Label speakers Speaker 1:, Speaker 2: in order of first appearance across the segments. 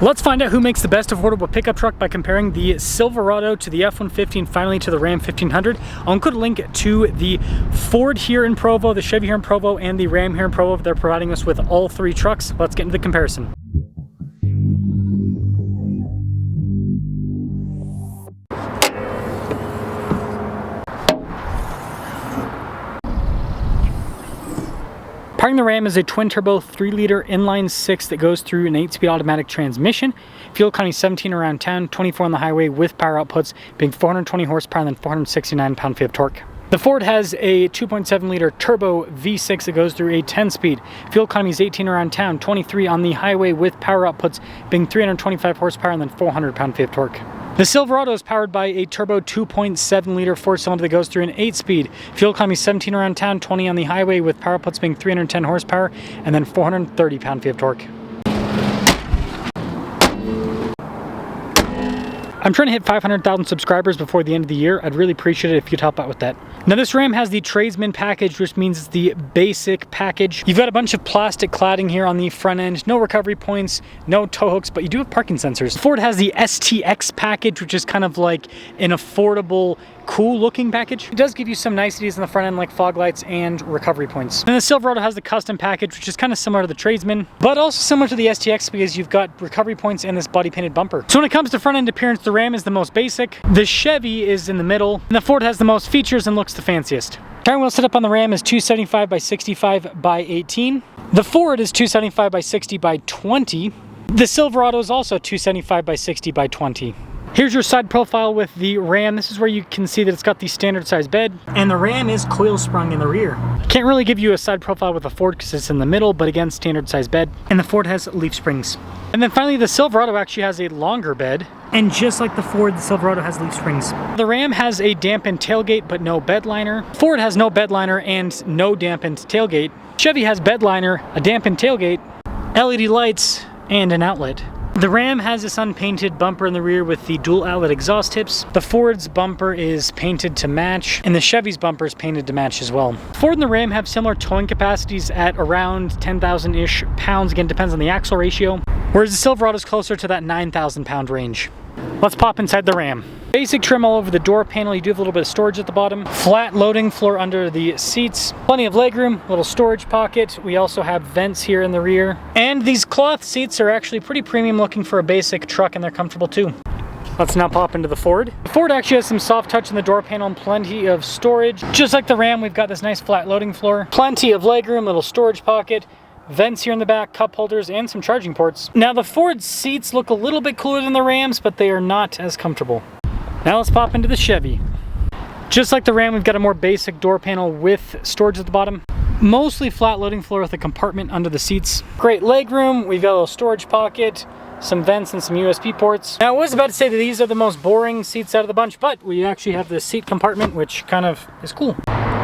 Speaker 1: Let's find out who makes the best affordable pickup truck by comparing the Silverado to the F-150 and finally to the Ram 1500. I'll include a link to the Ford here in Provo, the Chevy here in Provo, and the Ram here in Provo. They're providing us with all three trucks. Let's get into the comparison. Powering the Ram is a twin-turbo 3-liter inline-6 that goes through an 8-speed automatic transmission. Fuel economy 17 around town, 24 on the highway with power outputs being 420 horsepower and then 469 pound-feet of torque. The Ford has a 2.7-liter turbo V6 that goes through a 10-speed. Fuel economy is 18 around town, 23 on the highway with power outputs being 325 horsepower and then 400 pound-feet of torque. The Silverado is powered by a turbo 2.7-liter 4-cylinder that goes through an 8-speed. Fuel economy 17 around town, 20 on the highway with power outputs being 310 horsepower and then 430 pound-feet of torque. I'm trying to hit 500,000 subscribers before the end of the year. I'd really appreciate it if you'd help out with that. Now this Ram has the Tradesman package, which means it's the basic package. You've got a bunch of plastic cladding here on the front end, no recovery points, no tow hooks, but you do have parking sensors. Ford has the STX package, which is kind of like an affordable, cool looking package. It does give you some niceties on the front end like fog lights and recovery points. And the Silverado has the custom package, which is kind of similar to the Tradesman, but also similar to the STX because you've got recovery points and this body painted bumper. So when it comes to front end appearance, the Ram is the most basic, the Chevy is in the middle, and the Ford has the most features and looks the fanciest. Steering wheel setup on the Ram is 275 by 65 by 18. The Ford is 275 by 60 by 20. The Silverado is also 275 by 60 by 20. Here's your side profile with the Ram. This is where you can see that it's got the standard size bed, and the Ram is coil sprung in the rear. Can't really give you a side profile with the Ford because it's in the middle, but again, standard size bed, and the Ford has leaf springs. And then finally, the Silverado actually has a longer bed, and just like the Ford, the Silverado has leaf springs. The Ram has a dampened tailgate, but no bed liner. Ford has no bed liner and no dampened tailgate. Chevy has bed liner, a dampened tailgate, LED lights, and an outlet. The Ram has this unpainted bumper in the rear with the dual outlet exhaust tips. The Ford's bumper is painted to match, and the Chevy's bumper is painted to match as well. Ford and the Ram have similar towing capacities at around 10,000-ish pounds. Again, depends on the axle ratio, whereas the Silverado is closer to that 9,000 pound range. Let's pop inside the Ram. Basic trim all over the door panel. You do have a little bit of storage at the bottom. Flat loading floor under the seats. Plenty of legroom, little storage pocket. We also have vents here in the rear. And these cloth seats are actually pretty premium looking for a basic truck, and they're comfortable too. Let's now pop into the Ford. The Ford actually has some soft touch in the door panel and plenty of storage. Just like the Ram, we've got this nice flat loading floor. Plenty of legroom, little storage pocket. Vents here in the back, cup holders, and some charging ports. Now the Ford seats look a little bit cooler than the Rams, but they are not as comfortable. Now let's pop into the Chevy. Just like the Ram, we've got a more basic door panel with storage at the bottom. Mostly flat loading floor with a compartment under the seats. Great leg room, we've got a little storage pocket, some vents and some USB ports. Now I was about to say that these are the most boring seats out of the bunch, but we actually have the seat compartment, which kind of is cool.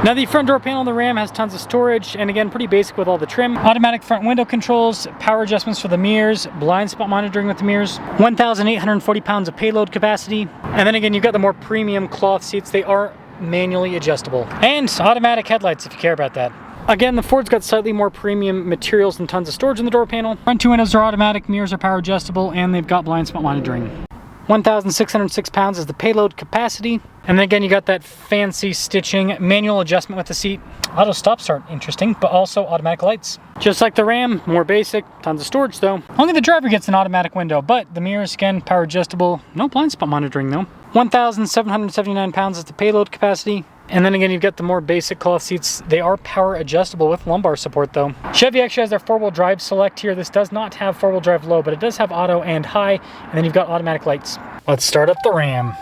Speaker 1: Now the front door panel on the Ram has tons of storage, and again, pretty basic with all the trim. Automatic front window controls, power adjustments for the mirrors, blind spot monitoring with the mirrors, 1,840 pounds of payload capacity. And then again, you've got the more premium cloth seats. They are manually adjustable. And automatic headlights if you care about that. Again, the Ford's got slightly more premium materials and tons of storage in the door panel. Front two windows are automatic, mirrors are power adjustable, and they've got blind spot monitoring. 1,606 pounds is the payload capacity. And then again, you got that fancy stitching, manual adjustment with the seat. Auto stop start, interesting, but also automatic lights. Just like the Ram, more basic, tons of storage though. Only the driver gets an automatic window, but the mirrors, again, power adjustable. No blind spot monitoring though. 1,779 pounds is the payload capacity. And then again, you've got the more basic cloth seats. They are power adjustable with lumbar support though. Chevy actually has their 4-wheel drive select here. This does not have 4-wheel drive low, but it does have auto and high. And then you've got automatic lights. Let's start up the Ram.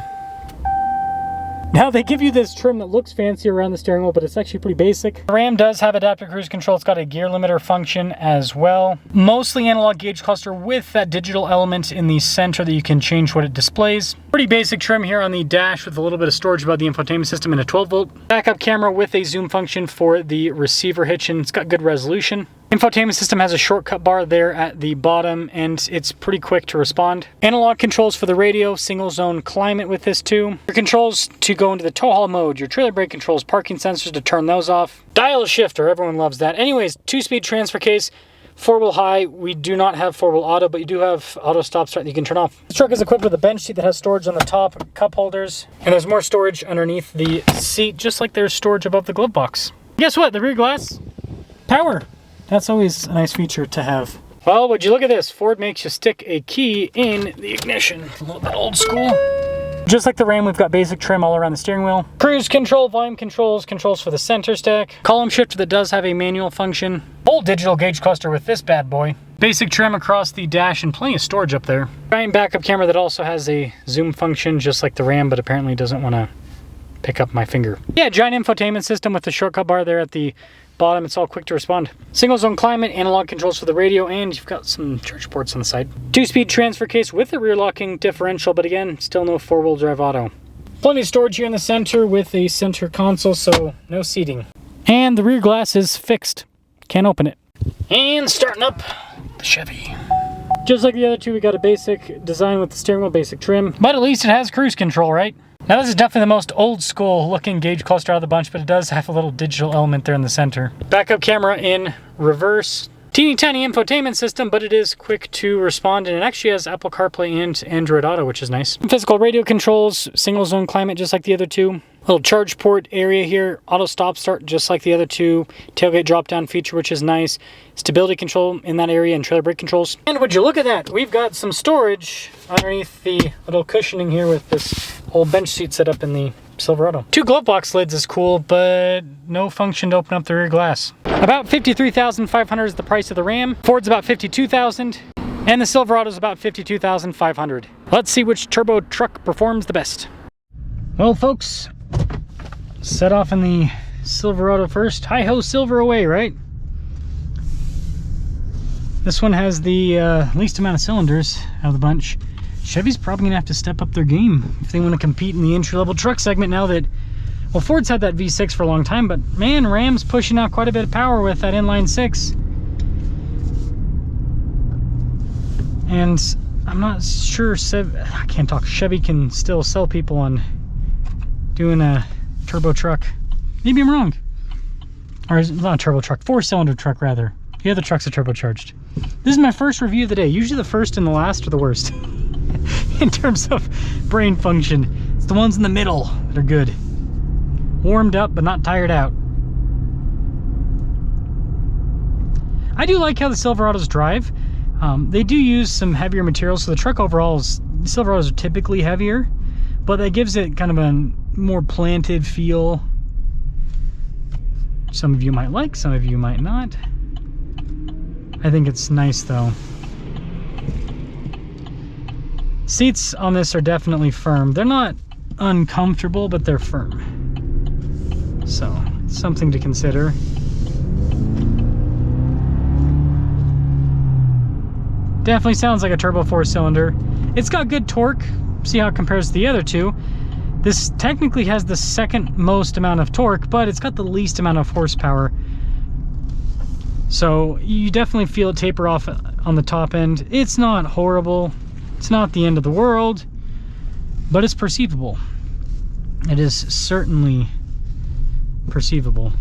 Speaker 1: Now they give you this trim that looks fancy around the steering wheel, but it's actually pretty basic. The Ram does have adaptive cruise control. It's got a gear limiter function as well. Mostly analog gauge cluster with that digital element in the center that you can change what it displays. Pretty basic trim here on the dash with a little bit of storage above the infotainment system and a 12-volt. Backup camera with a zoom function for the receiver hitch, and it's got good resolution. Infotainment system has a shortcut bar there at the bottom, and it's pretty quick to respond. Analog controls for the radio, single zone climate with this too. Your controls to go into the tow haul mode, your trailer brake controls, parking sensors to turn those off. Dial shifter, everyone loves that. Anyways, 2-speed transfer case, 4-wheel high. We do not have 4-wheel auto, but you do have auto stop start that you can turn off. This truck is equipped with a bench seat that has storage on the top, cup holders, and there's more storage underneath the seat, just like there's storage above the glove box. Guess what? The rear glass, power. That's always a nice feature to have. Well, would you look at this? Ford makes you stick a key in the ignition. A little bit old school. Just like the Ram, we've got basic trim all around the steering wheel. Cruise control, volume controls, controls for the center stack. Column shifter that does have a manual function. Full digital gauge cluster with this bad boy. Basic trim across the dash and plenty of storage up there. Giant backup camera that also has a zoom function just like the Ram, but apparently doesn't want to pick up my finger. Yeah, giant infotainment system with the shortcut bar there at the bottom. It's all quick to respond. Single zone climate, analog controls for the radio, and you've got some charge ports on the side. 2-speed transfer case with a rear locking differential, but again, still no 4-wheel drive auto. Plenty of storage here in the center with a center console, so no seating. And the rear glass is fixed. Can't open it. And starting up the Chevy. Just like the other two, we got a basic design with the steering wheel, basic trim, but at least it has cruise control, right? Now this is definitely the most old school looking gauge cluster out of the bunch, but it does have a little digital element there in the center. Backup camera in reverse. Teeny tiny infotainment system, but it is quick to respond, and it actually has Apple CarPlay and Android Auto, which is nice. Physical radio controls, single zone climate just like the other two. Little charge port area here, auto stop start just like the other two. Tailgate drop down feature, which is nice. Stability control in that area and trailer brake controls. And would you look at that, we've got some storage underneath the little cushioning here with this old bench seat set up in the Silverado. 2 glove box lids is cool, but no function to open up the rear glass. About $53,500 is the price of the Ram. Ford's about $52,000, and the Silverado is about $52,500. Let's see which turbo truck performs the best. Well, folks, set off in the Silverado first. Hi-ho, Silver away, right? This one has the least amount of cylinders out of the bunch. Chevy's probably gonna have to step up their game if they want to compete in the entry-level truck segment now that, well, Ford's had that V6 for a long time, but man, Ram's pushing out quite a bit of power with that inline 6. And I'm not sure, I can't talk, Chevy can still sell people on doing a turbo truck. Maybe I'm wrong. Or is it not a turbo truck, 4-cylinder truck rather. The other trucks are turbocharged. This is my first review of the day. Usually the first and the last are the worst. In terms of brain function. It's the ones in the middle that are good. Warmed up but not tired out. I do like how the Silverados drive. They do use some heavier materials, so the truck overall is, Silverados are typically heavier, but that gives it kind of a more planted feel. Some of you might like, some of you might not. I think it's nice though. Seats on this are definitely firm. They're not uncomfortable, but they're firm. So, something to consider. Definitely sounds like a turbo 4-cylinder. It's got good torque. See how it compares to the other two. This technically has the second most amount of torque, but it's got the least amount of horsepower. So you definitely feel it taper off on the top end. It's not horrible. It's not the end of the world, but it's perceivable. It is certainly perceivable.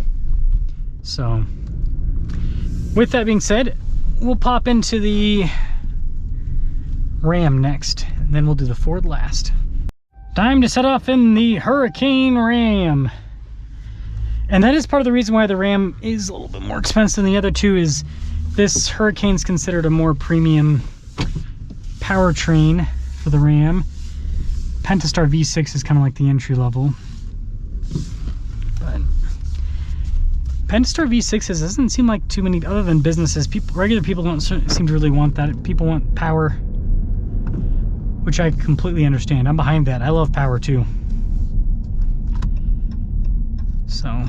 Speaker 1: So with that being said, we'll pop into the Ram next, and then we'll do the Ford last. Time to set off in the Hurricane Ram. And that is part of the reason why the Ram is a little bit more expensive than the other two, is this Hurricane's considered a more premium powertrain for the Ram. Pentastar V6 is kind of like the entry level. But Pentastar V6s doesn't seem like too many, other than businesses. Regular people don't seem to really want that. People want power, which I completely understand. I'm behind that. I love power too. So,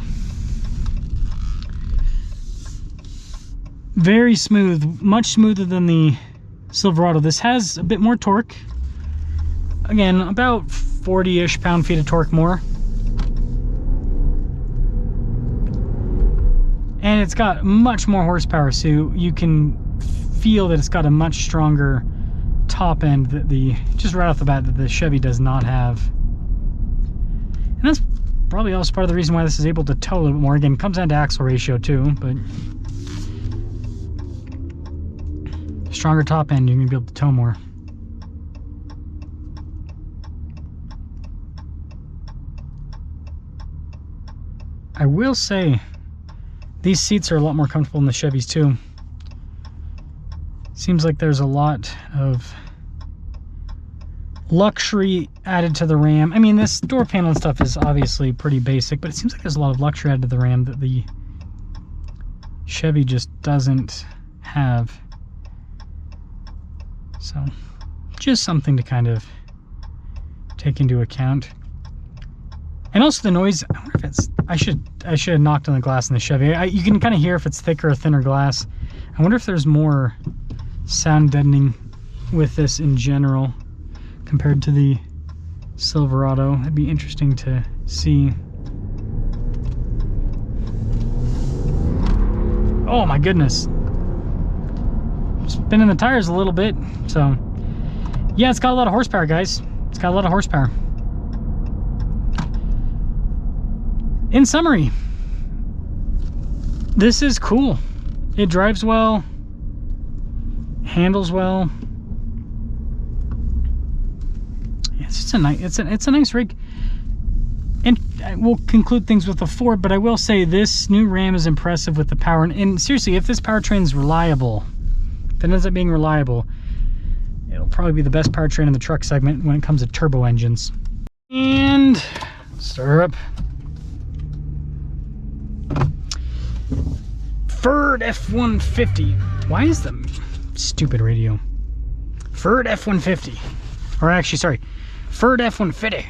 Speaker 1: very smooth, much smoother than the Silverado. This has a bit more torque. Again, about 40-ish pound-feet of torque more. And it's got much more horsepower, so you can feel that it's got a much stronger top end that just right off the bat, that the Chevy does not have. And that's probably also part of the reason why this is able to tow a little bit more. Again, it comes down to axle ratio too, but stronger top end, you're gonna be able to tow more. I will say these seats are a lot more comfortable than the Chevys too. Seems like there's a lot of luxury added to the Ram. I mean, this door panel and stuff is obviously pretty basic, but it seems like there's a lot of luxury added to the Ram that the Chevy just doesn't have. So just something to kind of take into account. And also the noise, I wonder if it's, I should have knocked on the glass in the Chevy. You can kind of hear if it's thicker or thinner glass. I wonder if there's more sound deadening with this in general compared to the Silverado. That'd be interesting to see. Oh my goodness. Spinning the tires a little bit. So yeah, it's got a lot of horsepower, guys. It's got a lot of horsepower. In summary, this is cool. It drives well, handles well. It's just a nice, it's a nice rig. And we'll conclude things with the Ford, but I will say this new Ram is impressive with the power. And seriously, if this powertrain is reliable, if it ends up being reliable, it'll probably be the best powertrain in the truck segment when it comes to turbo engines. And start up. Ford F-150. Why is the stupid radio? Ford F-150. Or actually, sorry, Ford F-150.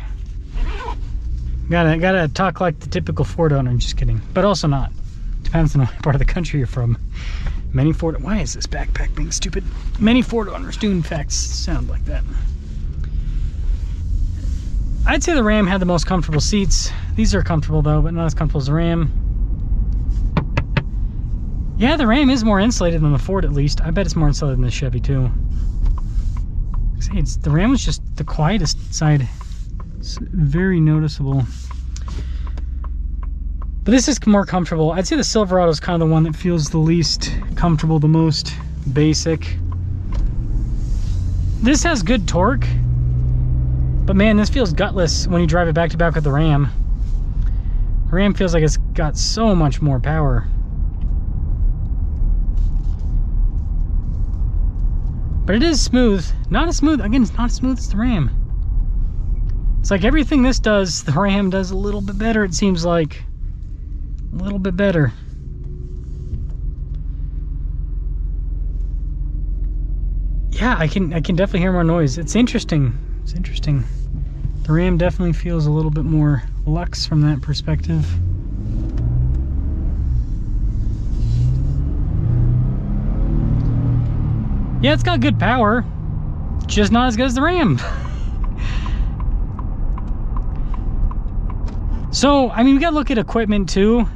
Speaker 1: Gotta talk like the typical Ford owner. Just kidding, but also not. Depends on what part of the country you're from. Many Ford. Why is this backpack being stupid? Many Ford owners do in fact sound like that. I'd say the Ram had the most comfortable seats. These are comfortable though, but not as comfortable as the Ram. Yeah, the Ram is more insulated than the Ford, at least. I bet it's more insulated than the Chevy too. See, the Ram was just the quietest side. It's very noticeable. But this is more comfortable. I'd say the Silverado is kind of the one that feels the least comfortable, the most basic. This has good torque, but man, this feels gutless when you drive it back to back with the Ram. The Ram feels like it's got so much more power. But it is smooth. Not as smooth, again, it's not as smooth as the Ram. It's like everything this does, the Ram does a little bit better, it seems like. A little bit better. Yeah, I can definitely hear more noise. It's interesting. It's interesting. The Ram definitely feels a little bit more luxe from that perspective. Yeah, it's got good power, just not as good as the Ram. So, I mean, we gotta look at equipment too.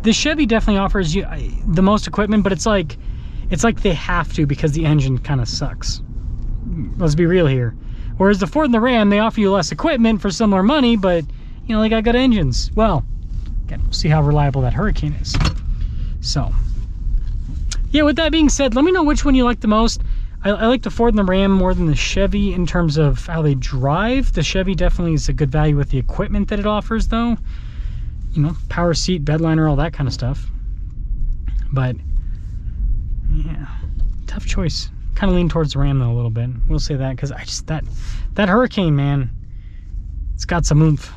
Speaker 1: The Chevy definitely offers you the most equipment, but it's like they have to because the engine kind of sucks. Let's be real here. Whereas the Ford and the Ram, they offer you less equipment for similar money, but you know, they got good engines. Well, again, we'll see how reliable that Hurricane is. So, yeah, with that being said, let me know which one you like the most. I like the Ford and the Ram more than the Chevy in terms of how they drive. The Chevy definitely is a good value with the equipment that it offers though. You know, power seat, bed liner, all that kind of stuff. But, yeah, tough choice. Kind of lean towards the Ram though a little bit. We'll say that because I just, that Hurricane, man, it's got some oomph.